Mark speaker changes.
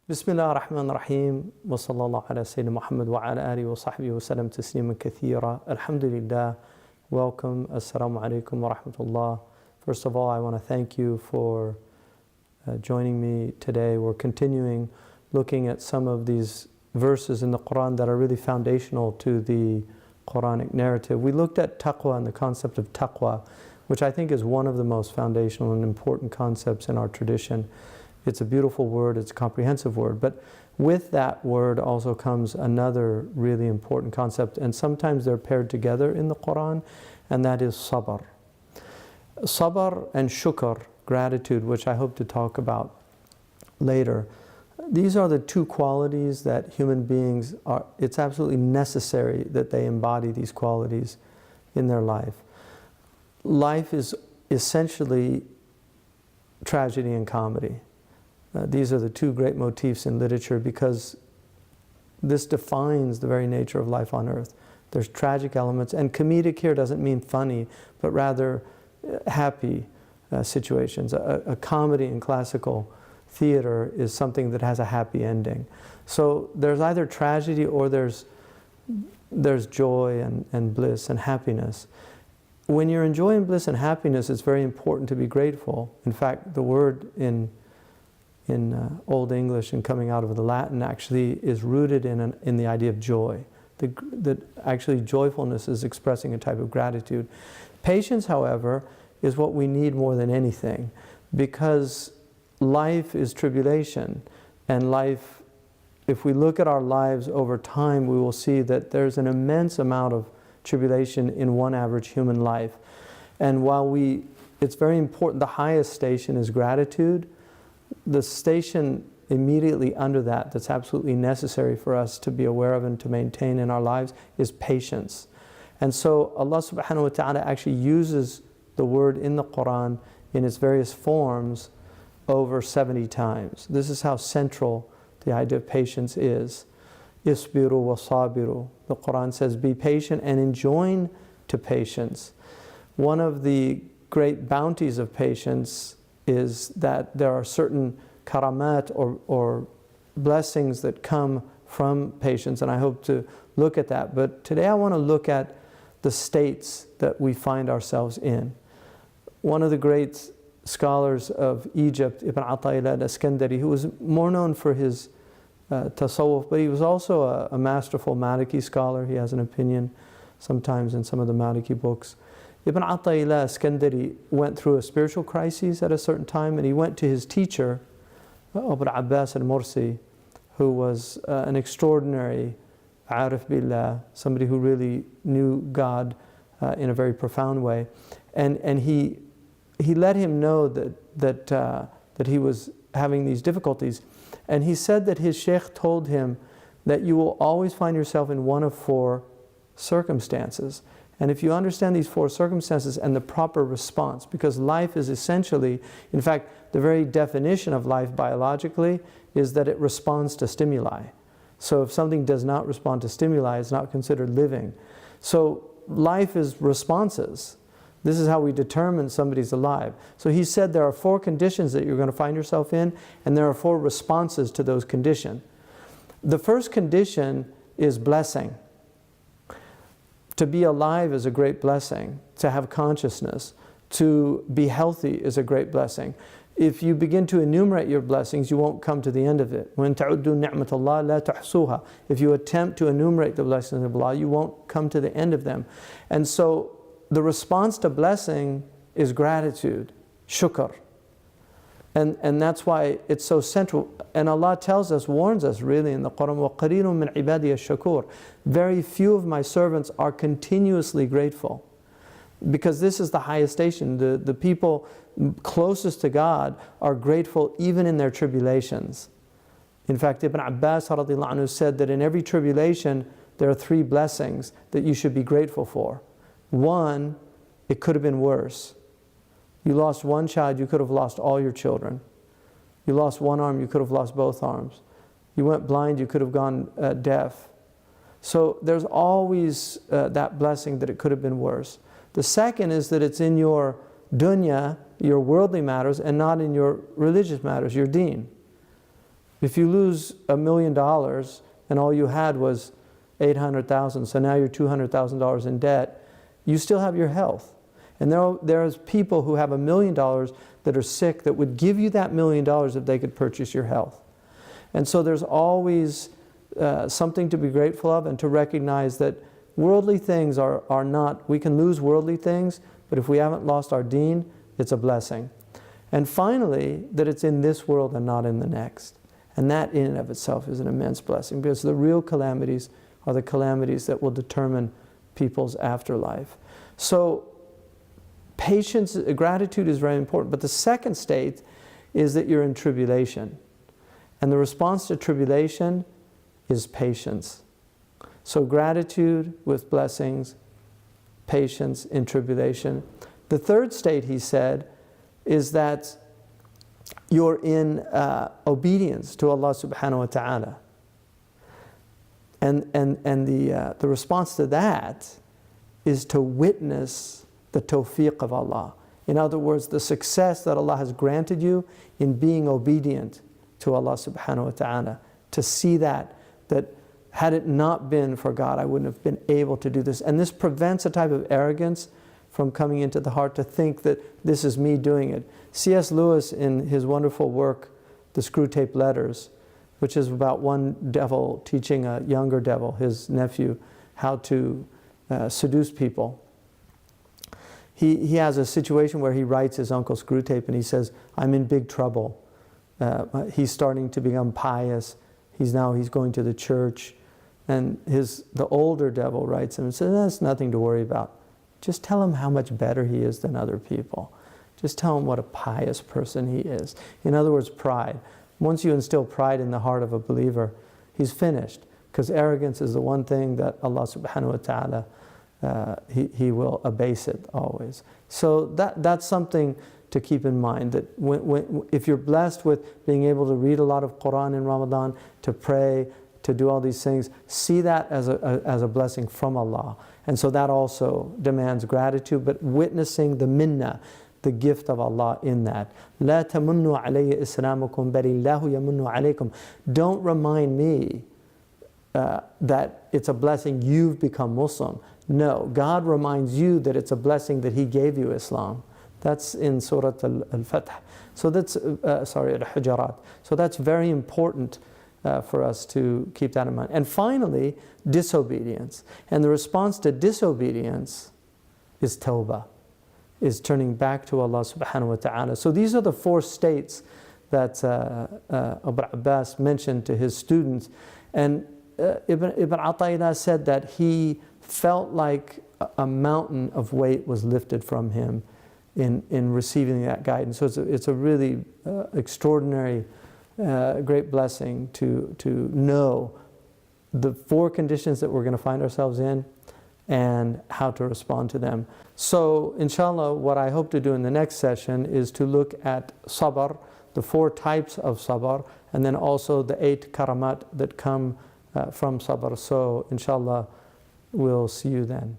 Speaker 1: بسم الله الرحمن الرحيم وصلى الله على سيدنا محمد وعلى آله وصحبه وسلم تسليما كثيرا. Alhamdulillah. Welcome. Assalamu alaikum wa rahmatullah. First of all, I want to thank you for joining me today. We're continuing looking at some of these verses in the Quran that are really foundational to the Quranic narrative. We looked at taqwa and the concept of taqwa, which I think is one of the most foundational and important concepts in our tradition. It's a beautiful word, it's a comprehensive word, but with that word also comes another really important concept, and sometimes they're paired together in the Quran, and that is sabr. Sabr and shukr, gratitude, which I hope to talk about later. These are the two qualities that human beings are, it's absolutely necessary that they embody these qualities in their life. Life is essentially tragedy and comedy. These are the two great motifs in literature because this defines the very nature of life on earth. There's tragic elements, and comedic here doesn't mean funny, but rather happy situations. A comedy in classical theater is something that has a happy ending. So there's either tragedy or there's joy and bliss and happiness. When you're enjoying bliss and happiness, it's very important to be grateful. In fact, the word in Old English and coming out of the Latin actually is rooted in the idea of joy. That actually joyfulness is expressing a type of gratitude. Patience, however, is what we need more than anything, because life is tribulation, and life, if we look at our lives over time, we will see that there's an immense amount of tribulation in one average human life. And while it's very important, the highest station is gratitude. The station immediately under that, that's absolutely necessary for us to be aware of and to maintain in our lives, is patience. And so Allah subhanahu wa ta'ala actually uses the word in the Quran in its various forms over 70 times. This is how central the idea of patience is. Isbiru wa sabiru. The Quran says, be patient and enjoin to patience. One of the great bounties of patience is that there are certain karamat or blessings that come from patience, and I hope to look at that. But today I want to look at the states that we find ourselves in. One of the great scholars of Egypt, Ibn Ata'illah al-Iskandari, who was more known for his tasawwuf, but he was also a masterful Maliki scholar. He has an opinion sometimes in some of the Maliki books. Ibn Ata'illah al-Iskandari went through a spiritual crisis at a certain time, and he went to his teacher, Abu Abbas al-Mursi, who was an extraordinary arif billah, somebody who really knew God in a very profound way. And he let him know that he was having these difficulties. And he said that his Shaykh told him that you will always find yourself in one of four circumstances. And if you understand these four circumstances and the proper response, because life is essentially, in fact, the very definition of life biologically is that it responds to stimuli. So if something does not respond to stimuli, it's not considered living. So life is responses. This is how we determine somebody's alive. So he said there are four conditions that you're going to find yourself in, and there are four responses to those conditions. The first condition is blessing. To be alive is a great blessing. To have consciousness, to be healthy is a great blessing. If you begin to enumerate your blessings, you won't come to the end of it. وَإِن تَعُدُّوا نِعْمَةَ اللَّهِ لَا تُحْصُوهَا. If you attempt to enumerate the blessings of Allah, you won't come to the end of them. And so the response to blessing is gratitude, shukr. And that's why it's so central. And Allah tells us, warns us really in the Quran, وَقَلِيلٌ مِّنْ عِبَادِيَ الشَّكُورِ. Very few of my servants are continuously grateful. Because this is the highest station. The people closest to God are grateful even in their tribulations. In fact, Ibn Abbas radiallahu anhu said that in every tribulation there are three blessings that you should be grateful for. One, it could have been worse. You lost one child, you could have lost all your children. You lost one arm, you could have lost both arms. You went blind, you could have gone deaf. So there's always that blessing that it could have been worse. The second is that it's in your dunya, your worldly matters, and not in your religious matters, your deen. If you lose $1 million and all you had was 800,000, so now you're $200,000 in debt, you still have your health. And there's people who have $1 million that are sick that would give you that $1 million if they could purchase your health. And so there's always something to be grateful of, and to recognize that worldly things are not, we can lose worldly things, but if we haven't lost our deen, it's a blessing. And finally, that it's in this world and not in the next. And that in and of itself is an immense blessing, because the real calamities are the calamities that will determine people's afterlife. So patience, gratitude is very important. But the second state is that you're in tribulation. And the response to tribulation is patience. So gratitude with blessings, patience in tribulation. The third state, he said, is that you're in obedience to Allah subhanahu wa ta'ala. And the response to that is to witness the tawfiq of Allah. In other words, the success that Allah has granted you in being obedient to Allah subhanahu wa ta'ala. To see that had it not been for God, I wouldn't have been able to do this. And this prevents a type of arrogance from coming into the heart, to think that this is me doing it. C.S. Lewis, in his wonderful work, The Screwtape Letters, which is about one devil teaching a younger devil, his nephew, how to seduce people. He has a situation where he writes his uncle Screwtape, and he says, I'm in big trouble. He's starting to become pious. He's going to the church. And the older devil writes him and says, that's nothing to worry about. Just tell him how much better he is than other people. Just tell him what a pious person he is. In other words, pride. Once you instill pride in the heart of a believer, he's finished. Because arrogance is the one thing that Allah subhanahu wa ta'ala, He will abase it always. So that's something to keep in mind, that if you're blessed with being able to read a lot of Quran in Ramadan, to pray, to do all these things, see that as a blessing from Allah. And so that also demands gratitude, but witnessing the minnah, the gift of Allah in that. لا تمنوا علي إسلامكم بل الله يمن عليكم. Don't remind me that it's a blessing you've become Muslim. No, God reminds you that it's a blessing that He gave you Islam. That's in Surah Al-Fath. So that's, Al-Hujarat. So that's very important for us to keep that in mind. And finally, disobedience. And the response to disobedience is tawbah, is turning back to Allah subhanahu wa ta'ala. So these are the four states that Abu Abbas mentioned to his students. And Ibn Ata'illah said that he felt like a mountain of weight was lifted from him in receiving that guidance. So it's a really extraordinary, great blessing to know the four conditions that we're going to find ourselves in and how to respond to them. So inshallah, what I hope to do in the next session is to look at sabr, the four types of sabr, and then also the 8 karamat that come from sabr. So inshallah, we'll see you then.